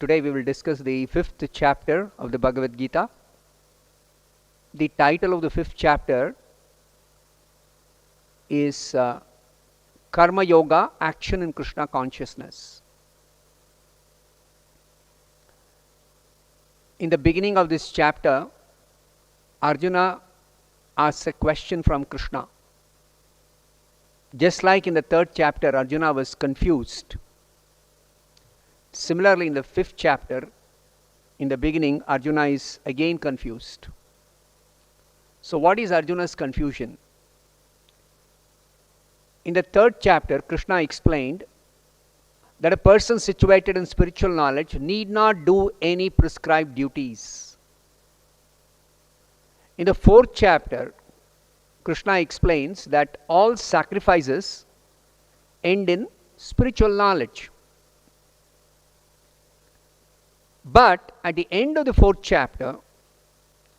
Today we will discuss the 5th chapter of the Bhagavad Gita. The title of the 5th chapter is Karma Yoga, Action in Krishna Consciousness. In the beginning of this chapter, Arjuna asks a question from Krishna. Just like in the 3rd chapter, Arjuna was confused. Similarly, in the 5th chapter, in the beginning, Arjuna is again confused. So what is Arjuna's confusion? In the 3rd chapter, Krishna explained that a person situated in spiritual knowledge need not do any prescribed duties. In the 4th chapter, Krishna explains that all sacrifices end in spiritual knowledge. But at the end of the 4th chapter,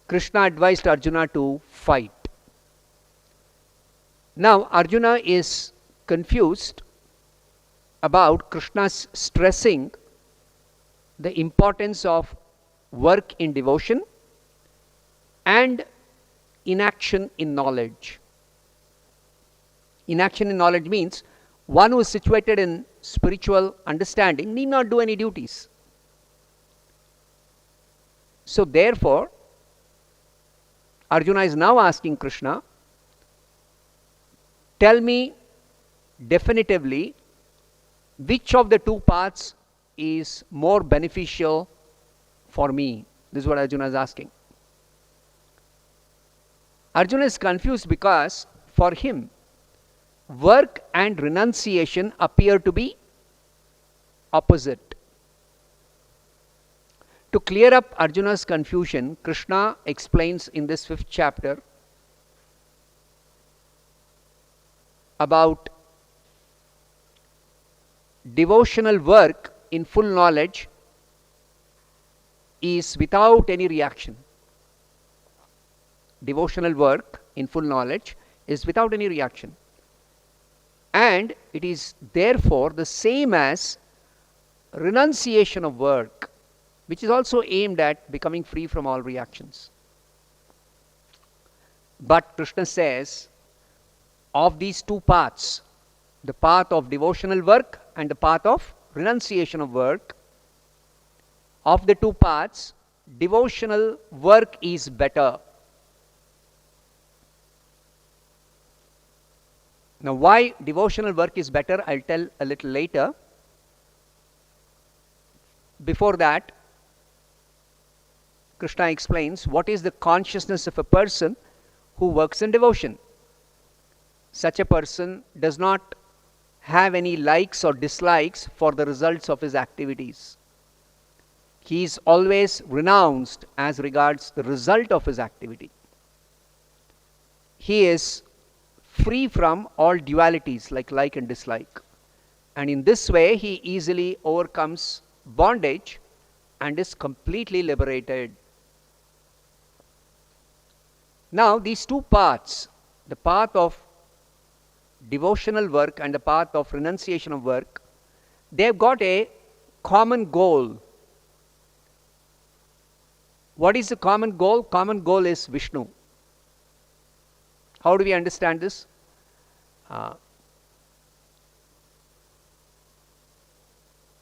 Krishna advised Arjuna to fight. Now Arjuna is confused about Krishna's stressing the importance of work in devotion and inaction in knowledge. Inaction in knowledge means one who is situated in spiritual understanding need not do any duties. So therefore, Arjuna is now asking Krishna, tell me definitively which of the two paths is more beneficial for me. This is what Arjuna is asking. Arjuna is confused because for him, work and renunciation appear to be opposite. To clear up Arjuna's confusion, Krishna explains in this 5th chapter about devotional work in full knowledge is without any reaction. Devotional work in full knowledge is without any reaction. And it is therefore the same as renunciation of work, which is also aimed at becoming free from all reactions. But Krishna says, of these two paths, the path of devotional work and the path of renunciation of work, of the two paths, devotional work is better. Now, why devotional work is better, I'll tell a little later. Before that, Krishna explains what is the consciousness of a person who works in devotion. Such a person does not have any likes or dislikes for the results of his activities. He is always renounced as regards the result of his activity. He is free from all dualities like and dislike. And in this way, he easily overcomes bondage and is completely liberated. Now, these two paths, the path of devotional work and the path of renunciation of work, they have got a common goal. What is the common goal? Common goal is Vishnu. How do we understand this?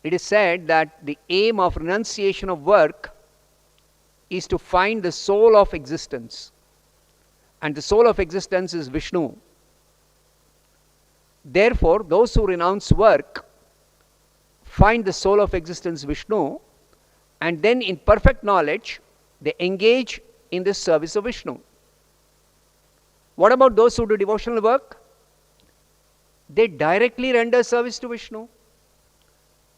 It is said that the aim of renunciation of work is to find the soul of existence. And the soul of existence is Vishnu. Therefore, those who renounce work find the soul of existence Vishnu, and then in perfect knowledge, they engage in the service of Vishnu. What about those who do devotional work? They directly render service to Vishnu.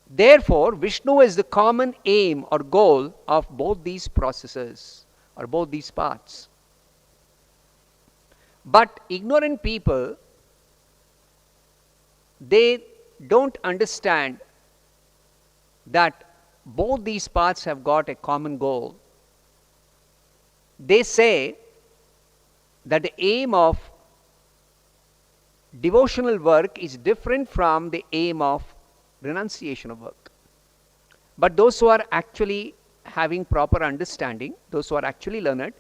Therefore, Vishnu is the common aim or goal of both these processes or both these paths. But ignorant people, they don't understand that both these paths have got a common goal. They say that the aim of devotional work is different from the aim of renunciation of work. But those who are actually having proper understanding, those who are actually learned,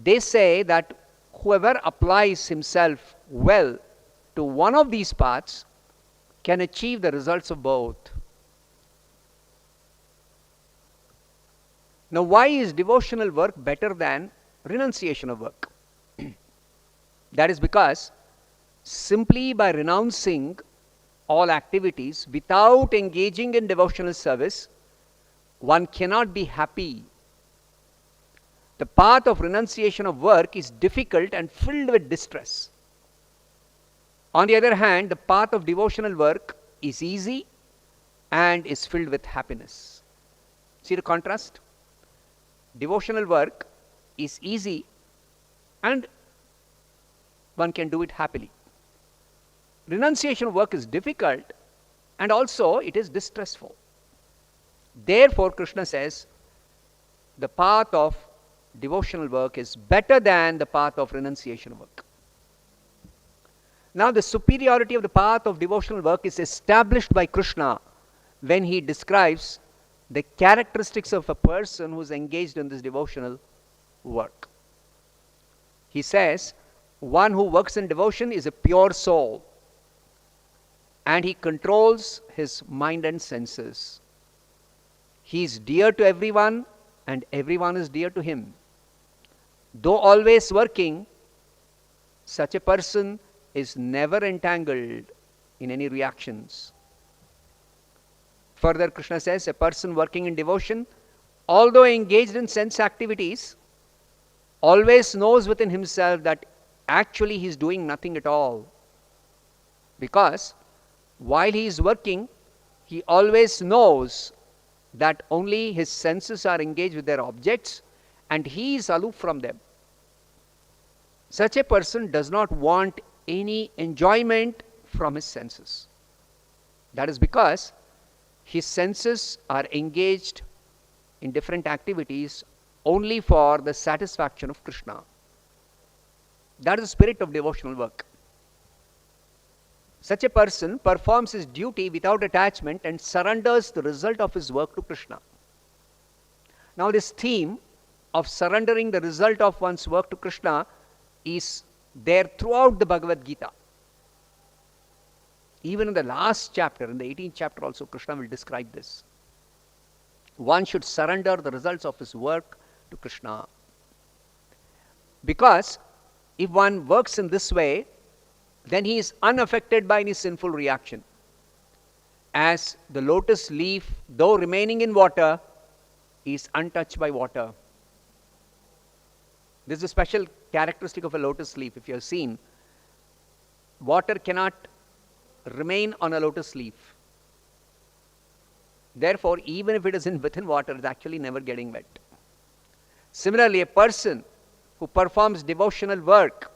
they say that whoever applies himself well to one of these paths can achieve the results of both. Now, why is devotional work better than renunciation of work? That is because simply by renouncing all activities without engaging in devotional service, one cannot be happy. The path of renunciation of work is difficult and filled with distress. On the other hand, the path of devotional work is easy and is filled with happiness. See the contrast? Devotional work is easy and one can do it happily. Renunciation work is difficult and also it is distressful. Therefore, Krishna says the path of devotional work is better than the path of renunciation work. Now, the superiority of the path of devotional work is established by Krishna when he describes the characteristics of a person who is engaged in this devotional work. He says, one who works in devotion is a pure soul and he controls his mind and senses. He is dear to everyone and everyone is dear to him. Though always working, such a person is never entangled in any reactions. Further, Krishna says, a person working in devotion, although engaged in sense activities, always knows within himself that actually he is doing nothing at all. Because while he is working, he always knows that only his senses are engaged with their objects and he is aloof from them. Such a person does not want any enjoyment from his senses. That is because his senses are engaged in different activities only for the satisfaction of Krishna. That is the spirit of devotional work. Such a person performs his duty without attachment and surrenders the result of his work to Krishna. Now, this theme of surrendering the result of one's work to Krishna is there throughout the Bhagavad Gita. Even in the last chapter, in the 18th chapter also, Krishna will describe this. One should surrender the results of his work to Krishna. Because if one works in this way, then he is unaffected by any sinful reaction. As the lotus leaf, though remaining in water, is untouched by water. This is a special characteristic of a lotus leaf. If you have seen, water cannot remain on a lotus leaf. Therefore, even if it is within water, it is actually never getting wet. Similarly, a person who performs devotional work,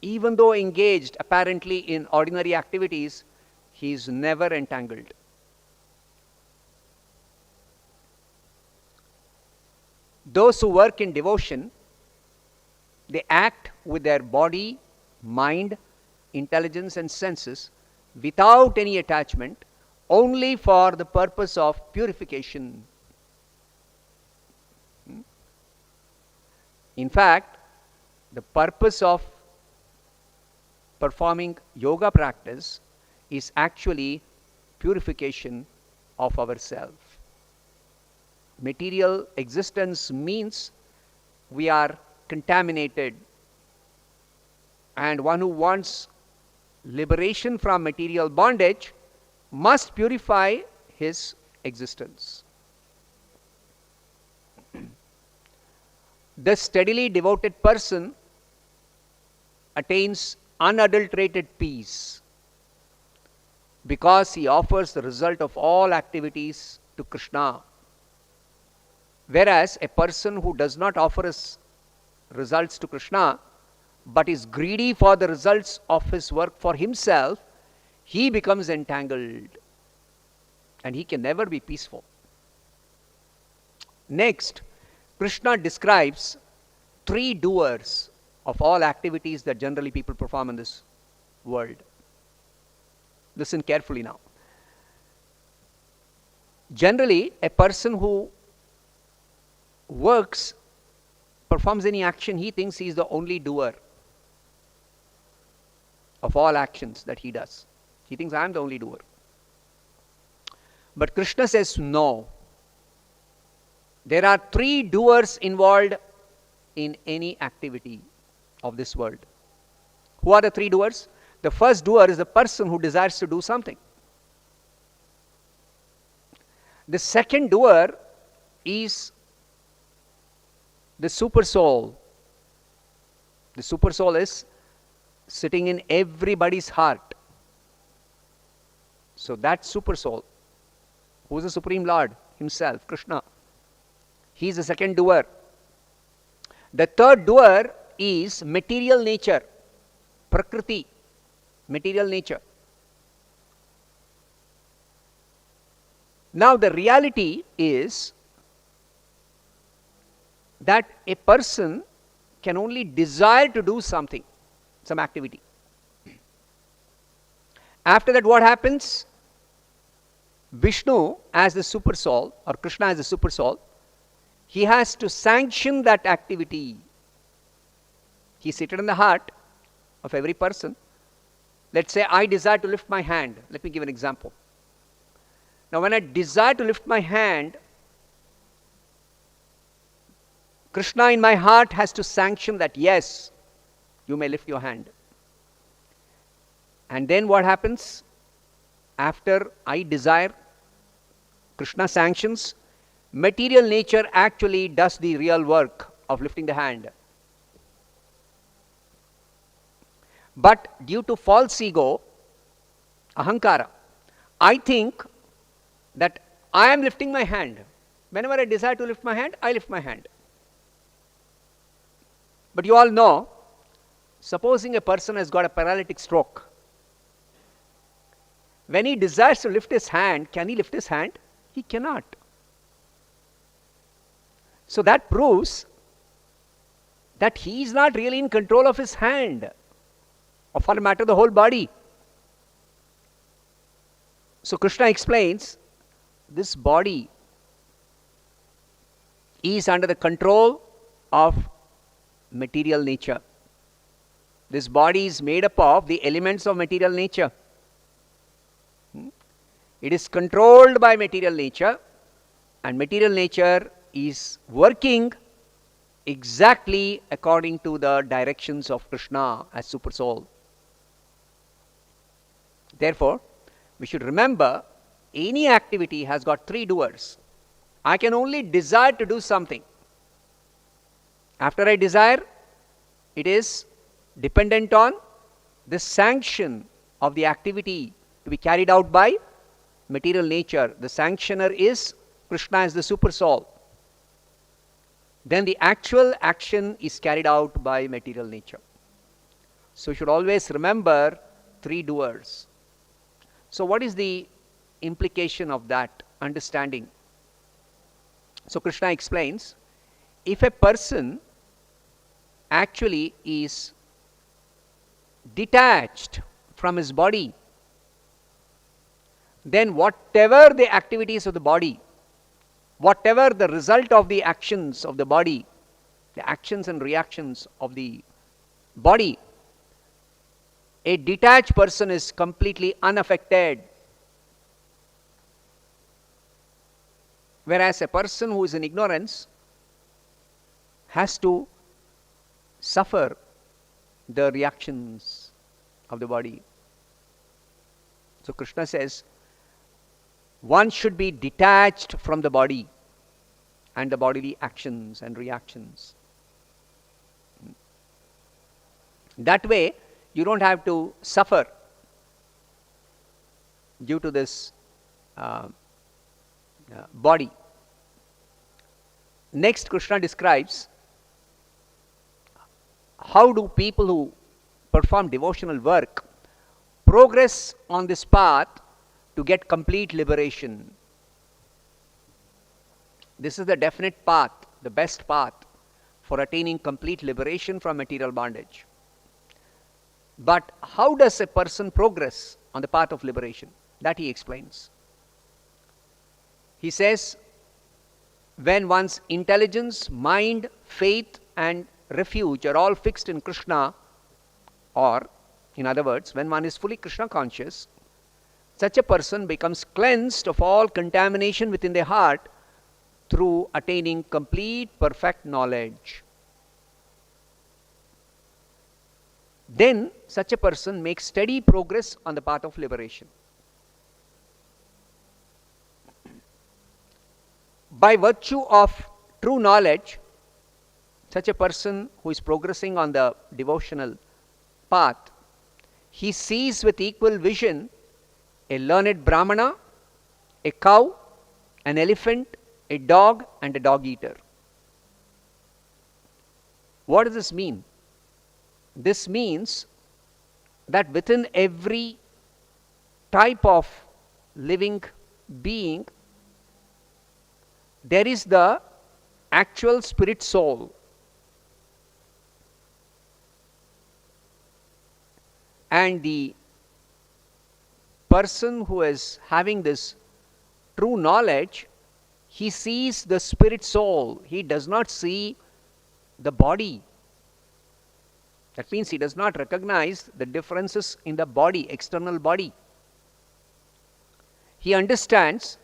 even though engaged apparently in ordinary activities, he is never entangled. Those who work in devotion, they act with their body, mind, intelligence and senses without any attachment, only for the purpose of purification. In fact, the purpose of performing yoga practice is actually purification of ourselves. Material existence means we are contaminated, and one who wants liberation from material bondage must purify his existence. The steadily devoted person attains unadulterated peace because he offers the result of all activities to Krishna. Whereas a person who does not offer his results to Krishna but is greedy for the results of his work for himself, he becomes entangled and he can never be peaceful. Next, Krishna describes three doers of all activities that generally people perform in this world. Listen carefully now. Generally, a person who works, performs any action, he thinks he is the only doer of all actions that he does. He thinks, I am the only doer. But Krishna says, no. There are three doers involved in any activity of this world. Who are the three doers? The first doer is the person who desires to do something. The second doer is the super soul. The super soul is sitting in everybody's heart. So that super soul, who is the Supreme Lord himself, Krishna, he is the second doer. The third doer is material nature, Prakriti, material nature. Now the reality is that a person can only desire to do something, some activity. After that, what happens? Vishnu as the super soul, or Krishna as the super soul, he has to sanction that activity. He is seated in the heart of every person. Let's say I desire to lift my hand. Let me give an example. Now when I desire to lift my hand, Krishna in my heart has to sanction that, yes, you may lift your hand. And then what happens? After I desire, Krishna sanctions, material nature actually does the real work of lifting the hand. But due to false ego, ahankara, I think that I am lifting my hand. Whenever I desire to lift my hand, I lift my hand. But you all know, supposing a person has got a paralytic stroke, when he desires to lift his hand, can he lift his hand? He cannot. So that proves that he is not really in control of his hand, or for that matter, the whole body. So Krishna explains, this body is under the control of material nature. This body is made up of the elements of material nature. It is controlled by material nature, and material nature is working exactly according to the directions of Krishna as super soul. Therefore, we should remember, any activity has got three doers. I can only desire to do something. After I desire, it is dependent on the sanction of the activity to be carried out by material nature. The sanctioner is Krishna as the super soul. Then the actual action is carried out by material nature. So you should always remember three doers. So what is the implication of that understanding? So Krishna explains, if a person actually is detached from his body, then whatever the activities of the body, whatever the result of the actions of the body, the actions and reactions of the body, a detached person is completely unaffected. Whereas a person who is in ignorance has to suffer the reactions of the body. So Krishna says, one should be detached from the body and the bodily actions and reactions. That way, you don't have to suffer due to this body. Next, Krishna describes how do people who perform devotional work progress on this path to get complete liberation. This is the definite path, the best path for attaining complete liberation from material bondage. But how does a person progress on the path of liberation? That he explains. He says, when one's intelligence, mind, faith and refuge are all fixed in Krishna, or in other words, when one is fully Krishna conscious, such a person becomes cleansed of all contamination within their heart through attaining complete perfect knowledge. Then such a person makes steady progress on the path of liberation. By virtue of true knowledge, such a person who is progressing on the devotional path, he sees with equal vision a learned Brahmana, a cow, an elephant, a dog and a dog eater. What does this mean? This means that within every type of living being, there is the actual spirit soul. And the person who is having this true knowledge, he sees the spirit soul. He does not see the body. That means he does not recognize the differences in the body, external body. He understands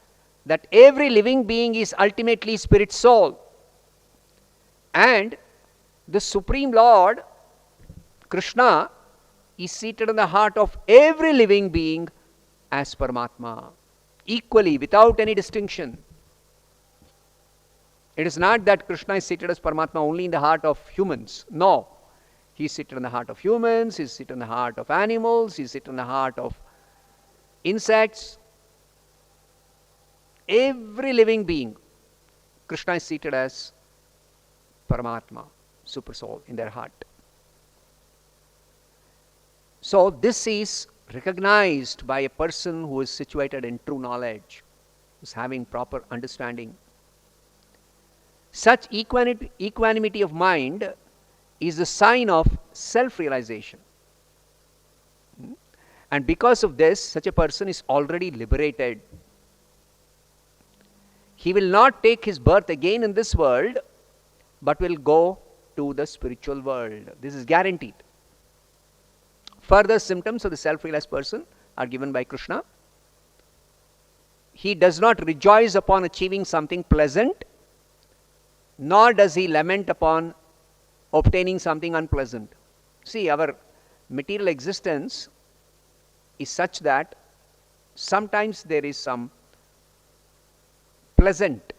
that every living being is ultimately spirit soul. And the Supreme Lord, Krishna, is seated in the heart of every living being as Paramatma, equally, without any distinction. It is not that Krishna is seated as Paramatma only in the heart of humans. No. He is seated in the heart of humans, he is seated in the heart of animals, he is seated in the heart of insects. Every living being, Krishna is seated as Paramatma, Super Soul, in their heart. So this is recognized by a person who is situated in true knowledge, who is having proper understanding. Such equanimity of mind is the sign of self-realization. And because of this, such a person is already liberated. He will not take his birth again in this world, but will go to the spiritual world. This is guaranteed. Further symptoms of the self-realized person are given by Krishna. He does not rejoice upon achieving something pleasant, nor does he lament upon obtaining something unpleasant. See, our material existence is such that sometimes there is some pleasant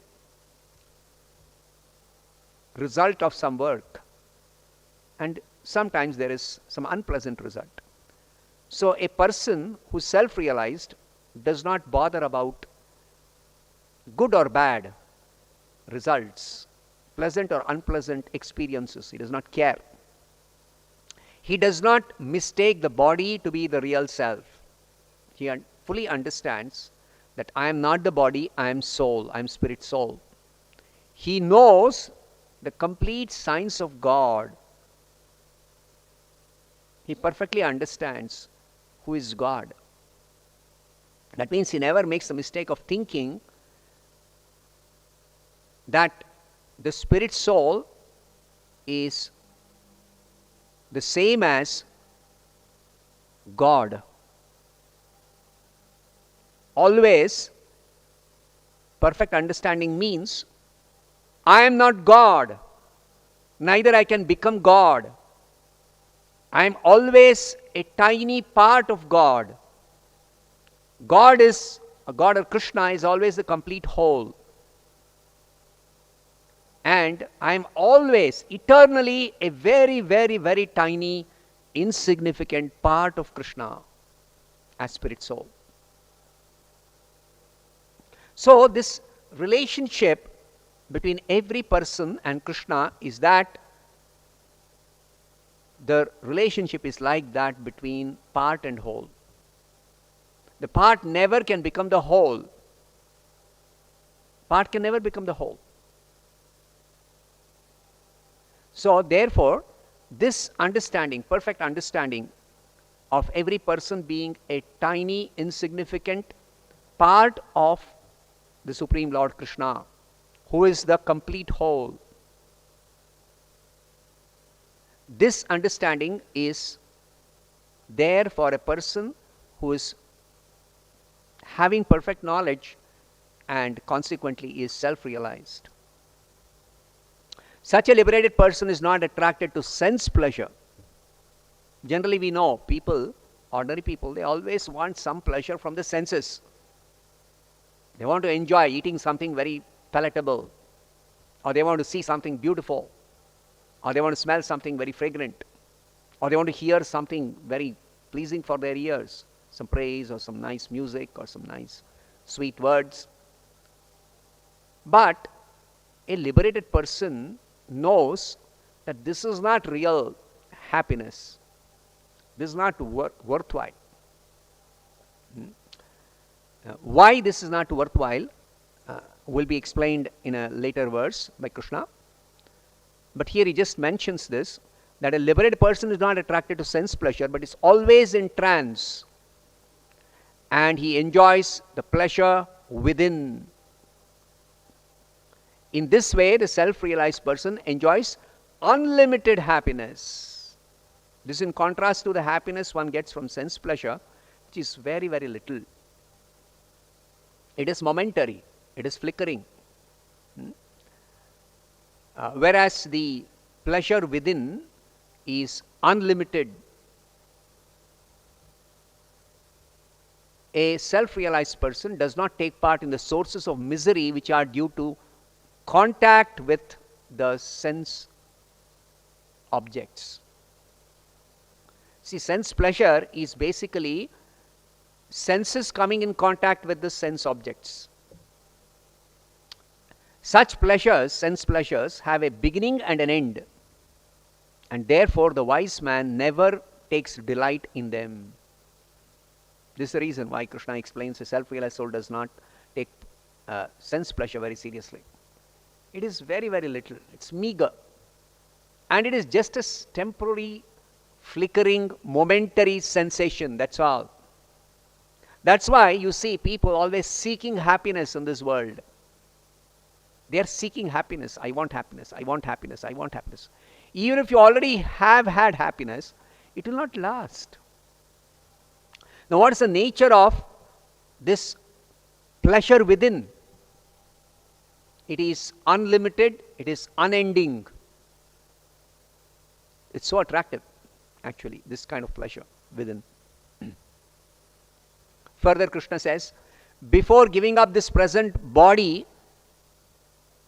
result of some work, and sometimes there is some unpleasant result. So a person who is self-realized does not bother about good or bad results, pleasant or unpleasant experiences. He does not care. He does not mistake the body to be the real self. He fully understands that I am not the body, I am soul, I am spirit soul. He knows the complete science of God. He perfectly understands who is God. That means he never makes the mistake of thinking that the spirit soul is the same as God. Always, perfect understanding means I am not God, neither I can become God. I am always a tiny part of God. God or Krishna is always the complete whole. And I am always, eternally, a very, very, very tiny, insignificant part of Krishna as spirit soul. So this relationship between every person and Krishna is that the relationship is like that between part and whole. The part never can become the whole. Part can never become the whole. So therefore, this understanding, perfect understanding of every person being a tiny, insignificant part of the Supreme Lord Krishna, who is the complete whole. This understanding is there for a person who is having perfect knowledge and consequently is self-realized. Such a liberated person is not attracted to sense pleasure. Generally we know people, ordinary people, they always want some pleasure from the senses. They want to enjoy eating something very palatable, or they want to see something beautiful, or they want to smell something very fragrant, or they want to hear something very pleasing for their ears, some praise or some nice music or some nice sweet words. But a liberated person knows that this is not real happiness. This is not worthwhile. Why this is not worthwhile will be explained in a later verse by Krishna. But here he just mentions this, that a liberated person is not attracted to sense pleasure, but is always in trance. And he enjoys the pleasure within. In this way, the self-realized person enjoys unlimited happiness. This is in contrast to the happiness one gets from sense pleasure, which is very, very little. It is momentary. It is flickering. Whereas the pleasure within is unlimited. A self-realized person does not take part in the sources of misery which are due to contact with the sense objects. See, sense pleasure is basically senses coming in contact with the sense objects. Such pleasures, sense pleasures, have a beginning and an end, and therefore the wise man never takes delight in them. This is the reason why Krishna explains a self-realized soul does not take sense pleasure very seriously. It is very, very little. It's meager. And it is just a temporary, flickering, momentary sensation. That's all. That's why you see people always seeking happiness in this world. They are seeking happiness. I want happiness. I want happiness. I want happiness. Even if you already have had happiness, it will not last. Now, what is the nature of this pleasure within? It is unlimited. It is unending. It's so attractive, actually, this kind of pleasure within. Further, Krishna says, before giving up this present body,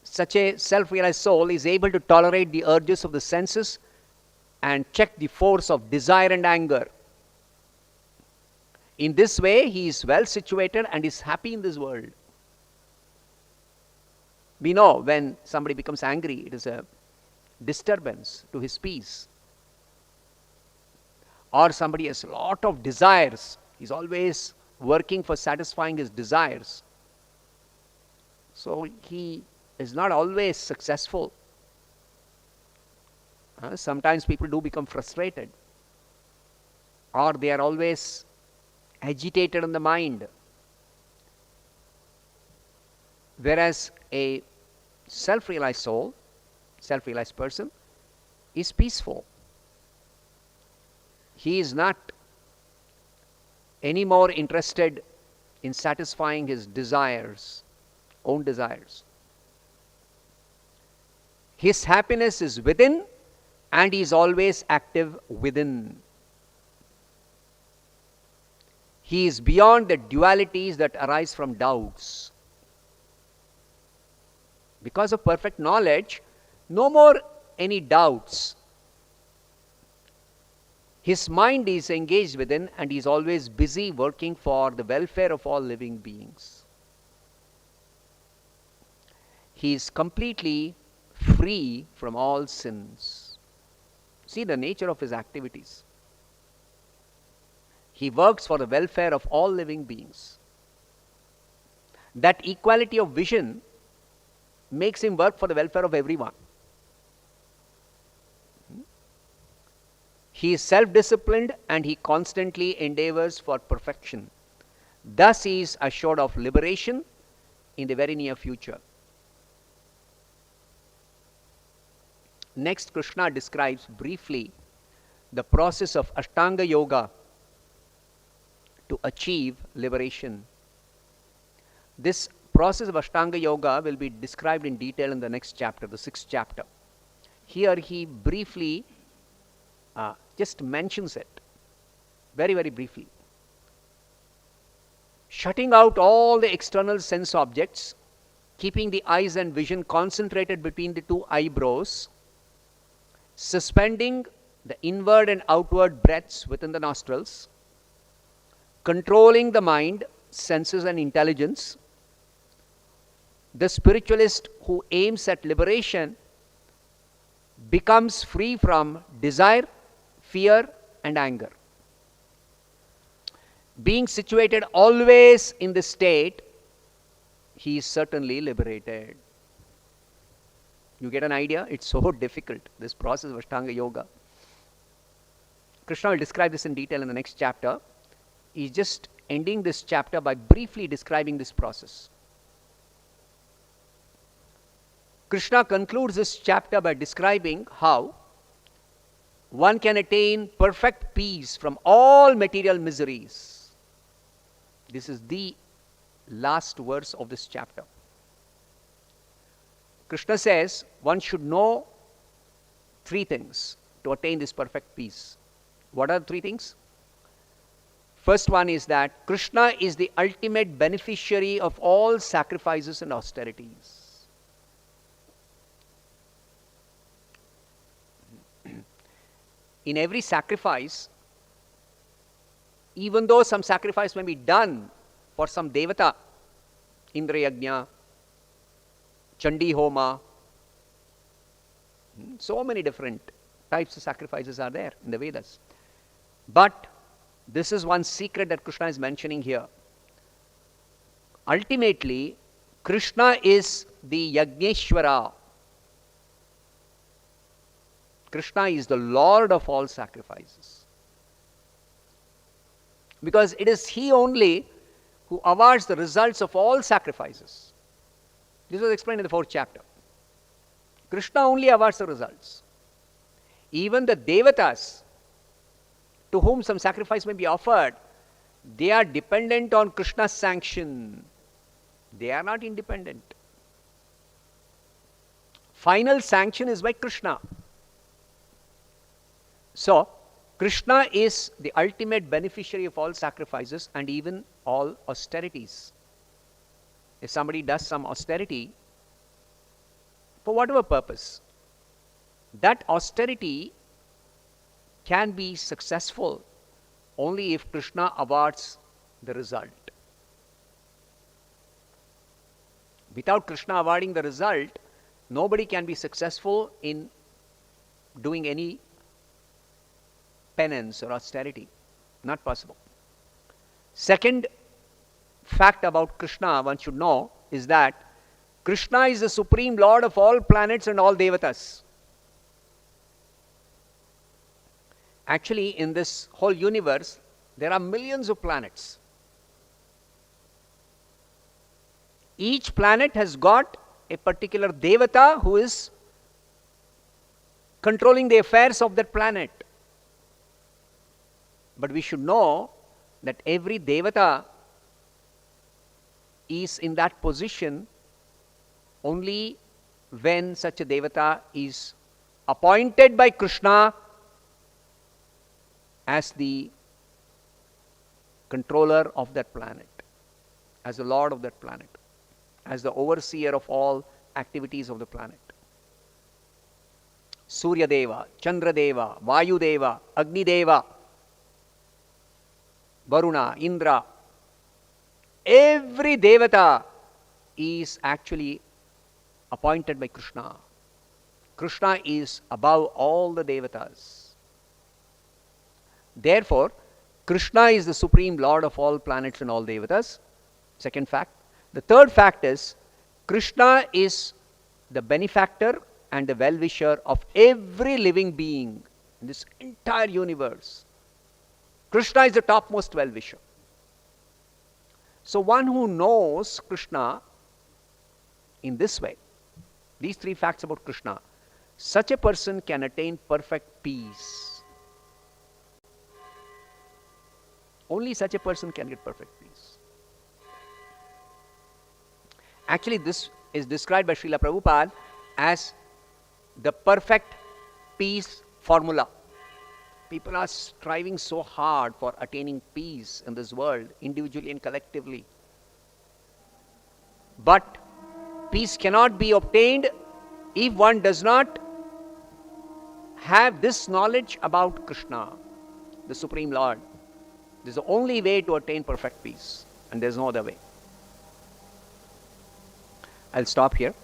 such a self-realized soul is able to tolerate the urges of the senses and check the force of desire and anger. In this way, he is well situated and is happy in this world. We know when somebody becomes angry, it is a disturbance to his peace. Or somebody has a lot of desires. He's always working for satisfying his desires. So he is not always successful. Sometimes people do become frustrated, or they are always agitated in the mind. Whereas a self-realized soul, self-realized person, is peaceful. He is not any more interested in satisfying his desires, own desires. His happiness is within, and he is always active within. He is beyond the dualities that arise from doubts. Because of perfect knowledge, no more any doubts. His mind is engaged within, and he is always busy working for the welfare of all living beings. He is completely free from all sins. See the nature of his activities. He works for the welfare of all living beings. That equality of vision makes him work for the welfare of everyone. He is self-disciplined and he constantly endeavors for perfection. Thus he is assured of liberation in the very near future. Next, Krishna describes briefly the process of Ashtanga Yoga to achieve liberation. This process of Ashtanga Yoga will be described in detail in the next chapter, the 6th chapter. Here he briefly just mentions it, very, very briefly. Shutting out all the external sense objects, keeping the eyes and vision concentrated between the two eyebrows, suspending the inward and outward breaths within the nostrils, controlling the mind, senses and intelligence. The spiritualist who aims at liberation becomes free from desire, fear and anger. Being situated always in this state, he is certainly liberated. You get an idea? It's so difficult, this process of Ashtanga Yoga. Krishna will describe this in detail in the next chapter. He's just ending this chapter by briefly describing this process. Krishna concludes this chapter by describing how one can attain perfect peace from all material miseries. This is the last verse of this chapter. Krishna says one should know 3 things to attain this perfect peace. What are the 3 things? First one is that Krishna is the ultimate beneficiary of all sacrifices and austerities. In every sacrifice, even though some sacrifice may be done for some devata, Indra Yajna, Chandi Homa, so many different types of sacrifices are there in the Vedas. But this is one secret that Krishna is mentioning here. Ultimately, Krishna is the Yajneshwara. Krishna is the Lord of all sacrifices. Because it is He only who awards the results of all sacrifices. This was explained in the 4th chapter. Krishna only awards the results. Even the devatas to whom some sacrifice may be offered, they are dependent on Krishna's sanction. They are not independent. Final sanction is by Krishna. So, Krishna is the ultimate beneficiary of all sacrifices and even all austerities. If somebody does some austerity, for whatever purpose, that austerity can be successful only if Krishna awards the result. Without Krishna awarding the result, nobody can be successful in doing any penance or austerity. Not possible. Second fact about Krishna one should know is that Krishna is the supreme lord of all planets and all devatas. Actually, in this whole universe, there are millions of planets. Each planet has got a particular devata who is controlling the affairs of that planet. But we should know that every devata is in that position only when such a devata is appointed by Krishna as the controller of that planet, as the lord of that planet, as the overseer of all activities of the planet. Surya Deva, Chandra Deva, Vayu Deva, Agni Deva, Varuna, Indra, every devata is actually appointed by Krishna. Krishna is above all the devatas. Therefore, Krishna is the supreme lord of all planets and all devatas. Second fact. The third fact is, Krishna is the benefactor and the well-wisher of every living being in this entire universe. Krishna is the topmost well-wisher. So one who knows Krishna in this way, these three facts about Krishna, such a person can attain perfect peace. Only such a person can get perfect peace. Actually, this is described by Srila Prabhupada as the perfect peace formula. People are striving so hard for attaining peace in this world, individually and collectively. But peace cannot be obtained if one does not have this knowledge about Krishna, the Supreme Lord. This is the only way to attain perfect peace, and there is no other way. I'll stop here.